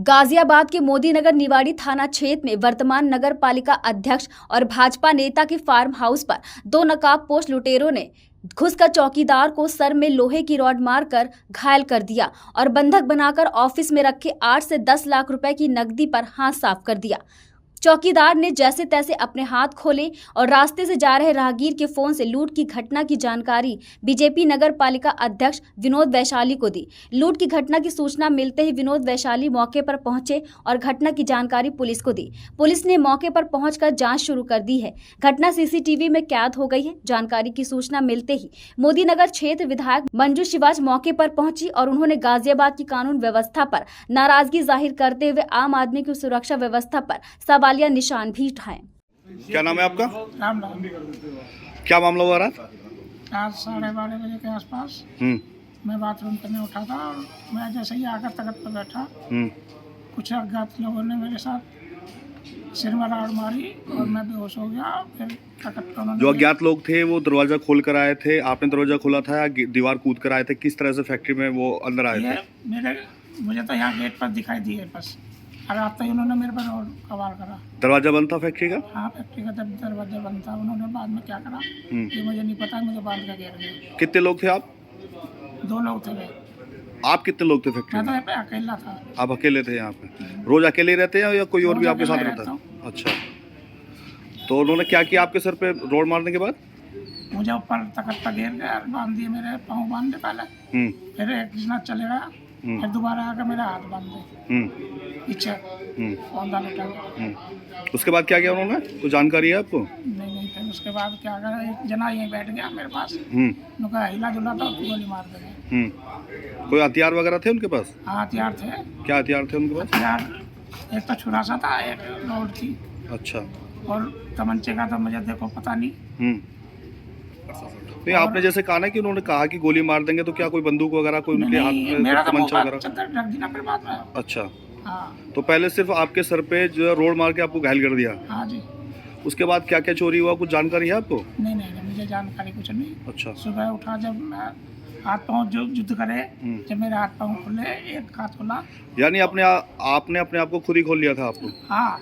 गाजियाबाद के मोदीनगर निवाड़ी थाना क्षेत्र में वर्तमान नगर पालिका अध्यक्ष और भाजपा नेता के फार्म हाउस पर दो नकाबपोश लुटेरों ने घुसकर चौकीदार को सर में लोहे की रॉड मारकर घायल कर दिया और बंधक बनाकर ऑफिस में रखे 8 से 10 लाख रुपए की नकदी पर हाथ साफ कर दिया। चौकीदार ने जैसे तैसे अपने हाथ खोले और रास्ते से जा रहे राहगीर के फोन से लूट की घटना की जानकारी बीजेपी नगर पालिका अध्यक्ष विनोद वैशाली को दी। लूट की घटना की सूचना मिलते ही विनोद वैशाली मौके पर पहुंचे और घटना की जानकारी पुलिस को दी। पुलिस ने मौके पर पहुंचकर जांच शुरू कर दी है। घटना सीसीटीवी में कैद हो गई है। जानकारी की सूचना मिलते ही मोदीनगर क्षेत्र विधायक मंजू शिवाज मौके पर पहुंची और उन्होंने गाजियाबाद की कानून व्यवस्था पर नाराजगी जाहिर करते हुए आम आदमी की सुरक्षा व्यवस्था पर सवालिया निशान भी उठाए। क्या नाम है आपका? राम राम। क्या मामला हुआ रात? रात 12:30 बजे के आसपास मैं बाथरूम करने उठा था और मैं जैसे ही आकर तख्त पर बैठा, कुछ अज्ञात लोगों ने मेरे साथ सिर में राड़ मारी और मैं बेहोश हो गया। फिर तख्त पर उन्होंने, जो अज्ञात लोग थे वो दरवाजा खोल कर आए थे, आपने दरवाजा खोला था या दीवार कूद कर आए थे? किस तरह से फैक्ट्री में वो अंदर आए थे? मुझे तो यहाँ गेट पर दिखाई दिए बस, और आप तो उन्होंने मेरे पर और सवाल करा। दरवाजा बंद था फैक्ट्री का? हाँ, फैक्ट्री का दरवाजा बंद था। उन्होंने बाद में क्या करा ये मुझे नहीं पता, मुझे बांध कर घेर गए। कितने लोग थे आप? 2 लोग थे। आप कितने लोग थे फैक्ट्री मैं तो में? यहाँ पे अकेला था। आप अकेले थे यहाँ पे? रोज अकेले रहते हैं या कोई और भी आपके साथ रहता है? अच्छा, तो उन्होंने क्या किया आपके सर पे रोड मारने के बाद? मुझे ऊपर तख्त पर घेर गया, बांध दिए, मेरे पाँव बांध दे पहले, फिर एक जितना चले गया, फिर दोबारा आकर मेरा हाथ बांध दे पीछे, औंधा लेटा गया। उसके बाद क्या किया उन्होंने? कुछ जानकारी है आपको? नहीं, फिर उसके बाद क्या करा, एक जना यहीं बैठ गया मेरे पास, उनका हिला जुला था, गोली मार देंगे। कोई हथियार वगैरह थे उनके पास? हाँ, हथियार थे। क्या हथियार थे उनके पास? हथियार एक तो छुरासा था, एक रोड थी। अच्छा, और तमंचे का तो मुझे देखो पता नहीं। नहीं, आपने जैसे कहा ना कि उन्होंने कहा कि गोली मार देंगे, तो क्या कोई बंदूक वगैरह कोई उनके हाथ में मेरा तो तमंचा वगैरह? चद्दर ढक दी ना फिर बाद में। अच्छा, हाँ तो पहले सिर्फ आपके सर पे जो रोड मार के आपको घायल कर दिया, हाँ जी। उसके बाद क्या क्या चोरी हुआ, कुछ जानकारी है आपको? नहीं, मुझे जानकारी कुछ नहीं। अच्छा, सुबह उठा, जब मैं हाथ पाँव जो युद्ध करे, जब मेरे हाथ पाँव खुले, एक हाथ खुला, यानी आपने अपने आप को खुद ही खोल लिया था आपको? हाँ।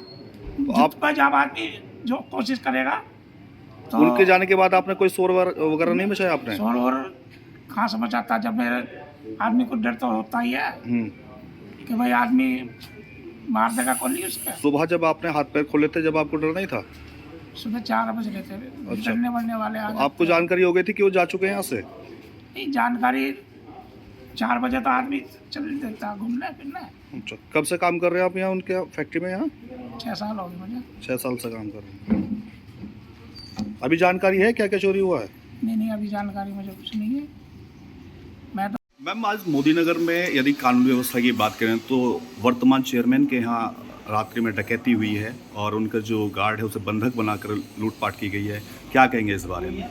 तो आप पर जब आदमी जो कोशिश करेगा तो उनके जाने के बाद आपने कोई शोर वगैरह नहीं मचाया आपने? शोर और कहाँ समझ आता, जब मेरे आदमी को डर तो होता ही है कि भाई आदमी मार देगा कोई उसके। सुबह जब आपने हाथ पैर खोले थे, जब आपको डर नहीं था? सुबह 4 बजे थे। अच्छा। डरने वरने वाले आ आपको जानकारी हो गई थी कि वो जा चुके हैं यहाँ से? नहीं, जानकारी 4 बजे तो आदमी चल देता घूमने फिरने। अच्छा, कब से काम कर रहे हैं आप यहाँ उनके फैक्ट्री में? यहाँ 6 साल हो गए मुझे। 6 साल से काम कर रहे हैं। अभी जानकारी है क्या क्या चोरी हुआ है? नहीं, अभी जानकारी मुझे कुछ नहीं है। मैं तो मैम, आज मोदीनगर में यदि कानून व्यवस्था की बात करें तो वर्तमान चेयरमैन के यहाँ रात्रि में डकैती हुई है और उनका जो गार्ड है उसे बंधक बनाकर लूटपाट की गई है। क्या कहेंगे इस बारे में?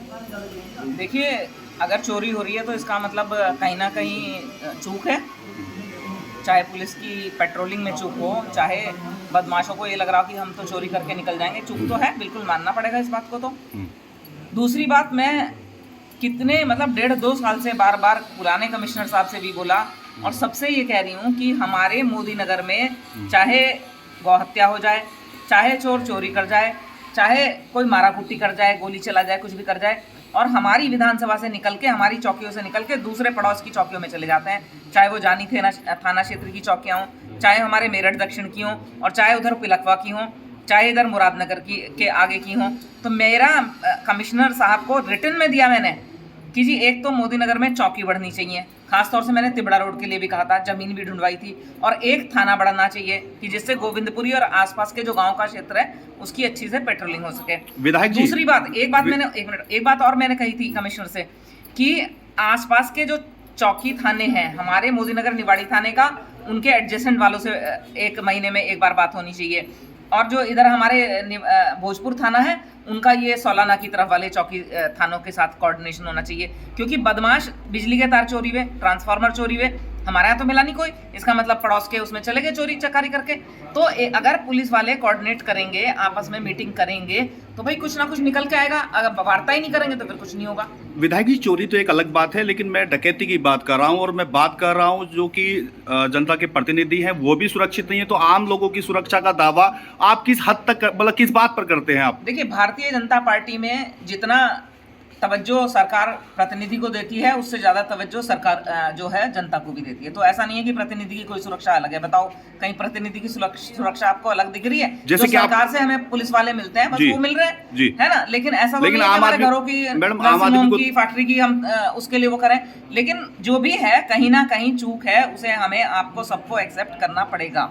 देखिए, अगर चोरी हो रही है तो इसका मतलब कहीं ना कहीं चूक है। चाहे पुलिस की पेट्रोलिंग में चूक हो, चाहे बदमाशों को ये लग रहा हो कि हम तो चोरी करके निकल जाएंगे, चूक तो है, बिल्कुल मानना पड़ेगा इस बात को। तो दूसरी बात, मैं कितने मतलब 1.5-2 साल से बार बार पुराने कमिश्नर साहब से भी बोला और सबसे ये कह रही हूँ कि हमारे मोदीनगर में चाहे गौहत्या हो जाए, चाहे चोर चोरी कर जाए, चाहे कोई मारा कुट्टी कर जाए, गोली चला जाए, कुछ भी कर जाए, और हमारी विधानसभा से निकल के, हमारी चौकियों से निकल के दूसरे पड़ोस की चौकियों में चले जाते हैं। चाहे वो जानी थाना क्षेत्र की चौकियाँ हों, चाहे हमारे मेरठ दक्षिण की हों, और चाहे उधर पिलखवा की हों, चाहे इधर मुरादनगर की के आगे की हों। तो मेरा कमिश्नर साहब को रिटन में दिया मैंने कि जी, एक तो मोदीनगर में चौकी बढ़नी चाहिए, खासतौर से मैंने तिबड़ा रोड के लिए भी कहा था, जमीन भी ढूंढवाई थी, और एक थाना बढ़ना चाहिए कि जिससे गोविंदपुरी और आसपास के जो गांव का क्षेत्र है उसकी अच्छी से पेट्रोलिंग हो सके। विधायक जी, दूसरी बात, एक बात और मैंने कही थी कमिश्नर से कि आसपास के जो चौकी थाने हैं हमारे मोदीनगर निवाड़ी थाने का, उनके एडजेसेंट वालों से 1 महीने में एक बार बात होनी चाहिए, और जो इधर हमारे भोजपुर थाना है उनका ये सौलाना की तरफ वाले चौकी थानों के साथ कोऑर्डिनेशन होना चाहिए, क्योंकि बदमाश बिजली के तार चोरी हुए, ट्रांसफार्मर चोरी हुए, हमारे यहाँ तो मिला नहीं कोई, इसका मतलब पड़ोस के उसमें चले गए चोरी चकारी करके। तो अगर पुलिस वाले कोऑर्डिनेट करेंगे, आपस में मीटिंग करेंगे, तो भाई कुछ ना कुछ निकल के आएगा। अगर वार्ता ही नहीं करेंगे तो फिर कुछ नहीं होगा। विधायक जी, चोरी तो एक अलग बात है, लेकिन मैं डकैती की बात कर रहा हूँ, और मैं बात कर रहा हूँ जो कि जनता के प्रतिनिधि हैं वो भी सुरक्षित नहीं है, तो आम लोगों की सुरक्षा का दावा आप किस हद तक, मतलब किस बात पर करते हैं आप? देखिए, भारतीय जनता पार्टी में जितना तवज्जो सरकार प्रतिनिधि को देती है, उससे ज्यादा तवज्जो सरकार जो है जनता को भी देती है। तो ऐसा नहीं है कि प्रतिनिधि की कोई सुरक्षा अलग है। बताओ, कहीं प्रतिनिधि की सुरक्षा आपको अलग दिख रही है? जैसे कि सरकार से हमें पुलिस वाले मिलते हैं, बस वो मिल रहे हैं जी, है ना। लेकिन ऐसा तो लेकिन नहीं है आम हमारे आदमी, घरों की, मैडम, आम आदमी की फैक्ट्री की हम उसके लिए वो करें। लेकिन जो भी है, कहीं ना कहीं चूक है, उसे हमें आपको सबको एक्सेप्ट करना पड़ेगा।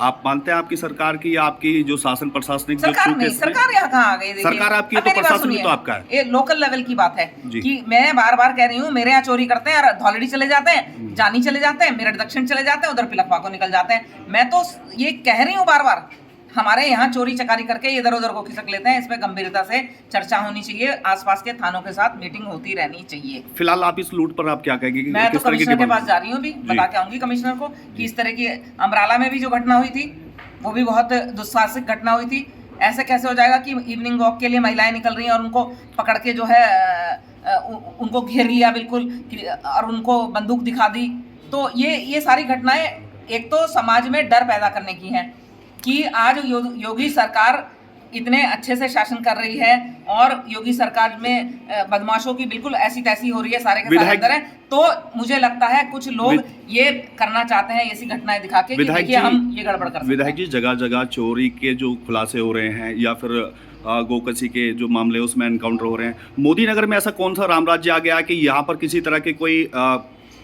आप मानते हैं आपकी सरकार की, आपकी जो शासन प्रशासनिक जो सरकार चूक है नहीं, सरकार यहाँ कहाँ आ गई? देखिए, सरकार आपकी है अब तो मेरी बात प्रशासन भी सुनिए, तो आपका है। ये लोकल लेवल की बात है जी। कि मैं बार बार कह रही हूँ, मेरे यहाँ चोरी करते हैं और धौलड़ी चले जाते हैं, जानी चले जाते हैं, मेरठ दक्षिण चले जाते हैं, उधर पिलखवा को निकल जाते हैं। मैं तो ये कह रही हूँ बार बार, हमारे यहाँ चोरी चकारी करके इधर उधर को खिसक लेते हैं। इस पे गंभीरता से चर्चा होनी चाहिए, आसपास के थानों के साथ मीटिंग होती रहनी चाहिए। फिलहाल आप इस लूट पर आप क्या कहेंगे? मैं तो किस तरह की कमिश्नर के डिमांड? पास जा रही हूँ, भी बता के आऊंगी कमिश्नर को कि इस तरह की अमराला में भी जो घटना हुई थी वो भी बहुत दुस्साहसिक घटना हुई थी। ऐसे कैसे हो जाएगा कि इवनिंग वॉक के लिए महिलाएं निकल रही हैं और उनको पकड़ के जो है उनको घेर लिया बिल्कुल, और उनको बंदूक दिखा दी। तो ये सारी घटनाएं एक तो समाज में डर पैदा करने की हैं कि आज योगी सरकार इतने अच्छे से शासन कर रही है और योगी सरकार में बदमाशों की बिल्कुल ऐसी तैसी हो रही है, सारे के सारे अंदर है। तो मुझे लगता है कुछ लोग ये करना चाहते हैं, ऐसी घटनाएं दिखा के कि देखिए हम ये गड़बड़ कर सकते हैं। विधायक जी, जगह जगह चोरी के जो खुलासे हो रहे हैं या फिर गोकशी के जो मामले उसमें एनकाउंटर हो रहे हैं, मोदी नगर में ऐसा कौन सा राम राज्य आ गया कि यहाँ पर किसी तरह के कोई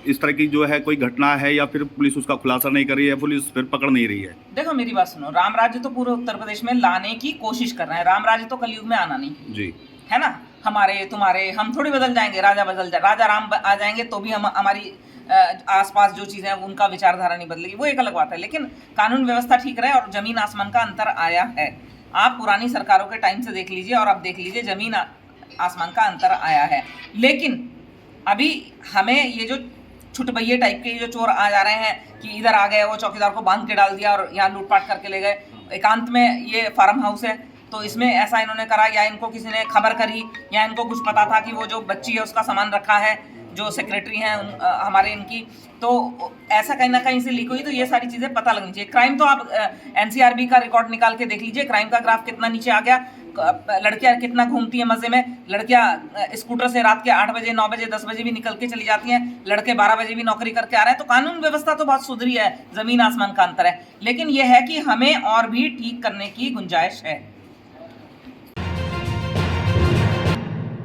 इस तरह की जो है कोई घटना है या फिर पुलिस उसका खुलासा नहीं कर रही है, पुलिस फिर पकड़ नहीं रही है? देखो मेरी बात सुनो, राम राज्य तो पूरे उत्तर प्रदेश में लाने की कोशिश कर रहे हैं। राम राज्य तो कलयुग में आना नहीं जी, है ना। हमारे तुम्हारे हम थोड़ी बदल जाएंगे, राजा राम आ जाएंगे तो भी हम हमारी आसपास जो चीजें हैं उनका विचारधारा नहीं बदलेगी, वो एक अलग बात है। लेकिन कानून व्यवस्था ठीक रहे और जमीन आसमान का अंतर आया है। आप पुरानी सरकारों के टाइम से देख लीजिए और आप देख लीजिए, जमीन आसमान का अंतर आया है। लेकिन अभी हमें ये जो छुटभैये टाइप के जो चोर आ जा रहे हैं कि इधर आ गए, वो चौकीदार को बांध के डाल दिया और यहाँ लूटपाट करके ले गए। एकांत में ये फार्म हाउस है तो इसमें ऐसा इन्होंने करा, या इनको किसी ने खबर करी, या इनको कुछ पता था कि वो जो बच्ची है उसका सामान रखा है, जो सेक्रेटरी हैं हमारे इनकी, तो ऐसा कहीं ना कहीं से लीक हुई। तो ये सारी चीज़ें पता लगनी चाहिए। क्राइम तो आप एनसीआरबी का रिकॉर्ड निकाल के देख लीजिए, क्राइम का ग्राफ कितना नीचे आ गया। लड़कियां कितना घूमती हैं मजे में, लड़कियां स्कूटर से रात के 8 बजे 9 बजे 10 बजे भी निकल के चली जाती हैं, लड़के 12 बजे भी नौकरी करके आ रहे हैं। तो कानून व्यवस्था तो बहुत सुधरी है, जमीन आसमान का अंतर है। लेकिन यह है कि हमें और भी ठीक करने की गुंजाइश है।